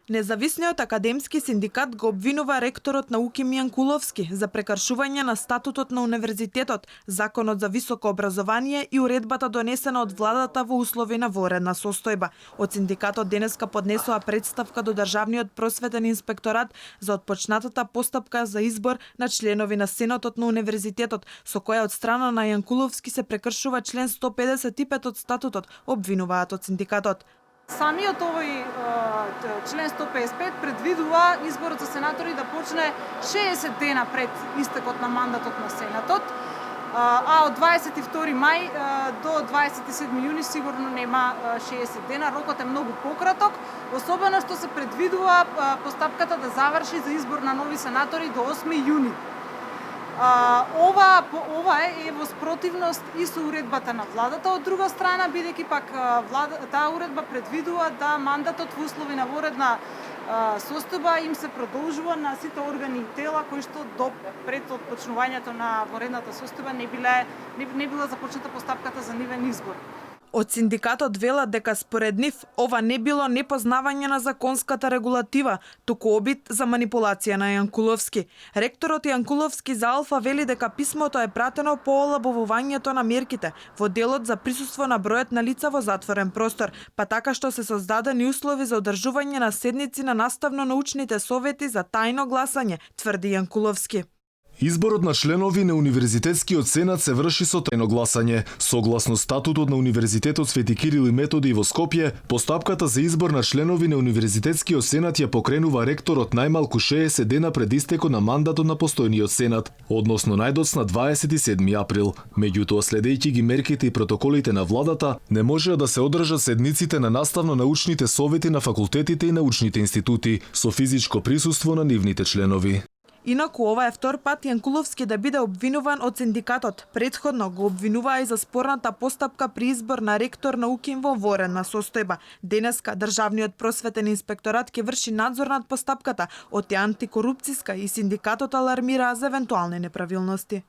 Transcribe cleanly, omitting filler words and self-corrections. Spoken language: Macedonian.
Независниот академски синдикат го обвинува ректорот на УКИМ Јанкуловски за прекршување на статутот на универзитетот, законот за високо образование и уредбата донесена од владата во услови на воредна состојба. Од синдикатот денеска поднесоа представка до Државниот просветен инспекторат за отпочнатата постапка за избор на членови на Сенатот на универзитетот, со која од страна на Јанкуловски се прекршува член 155 од статутот, обвинуваат од синдикатот. Самиот овој член 155 предвидува изборот за сенатори да почне 60 дена пред истекот на мандатот на Сенатот, а од 22 мај до 27 јуни сигурно нема 60 дена. Рокот е многу пократок, особено што се предвидува постапката да заврши за избор на нови сенатори до 8 јуни. Ова е во спротивност и со уредбата на владата, од друга страна, бидејќи пак таа уредба предвидува да мандатот во услови на воредна состојба им се продолжува на сите органи и тела кои што до пред отпочнувањето на воредната состојба не била започната постапката за нивен избор. Од синдикатот велат дека според нив ова не било непознавање на законската регулатива, туку обид за манипулација на Јанкуловски. Ректорот Јанкуловски за Алфа вели дека писмото е пратено по олабовувањето на мерките во делот за присуство на бројот на лица во затворен простор, па така што се создадени услови за одржување на седници на наставно-научните совети за тајно гласање, тврди Јанкуловски. Изборот на членови на Универзитетскиот сенат се врши со тајно гласање. Согласно статутот на Универзитетот Свети Кирил и Методи во Скопје, постапката за избор на членови на Универзитетскиот сенат ја покренува ректорот најмалку 60 дена пред истекот на мандатот на постојниот сенат, односно најдоцна 27 април. Меѓутоа, следејќи ги мерките и протоколите на владата, не можеа да се одржат седниците на наставно-научните совети на факултетите и научните институти со физичко присуство на нивните членови. Инаку ова е втор пат Јанкуловски да биде обвинуван од синдикатот. Претходно го обвинуваа и за спорната постапка при избор на ректор на УКИМ во воредна состојба. Денеска Државниот просветен инспекторат ќе врши надзор над постапката, од антикорупцијска и синдикатот алармираа за евентуални неправилности.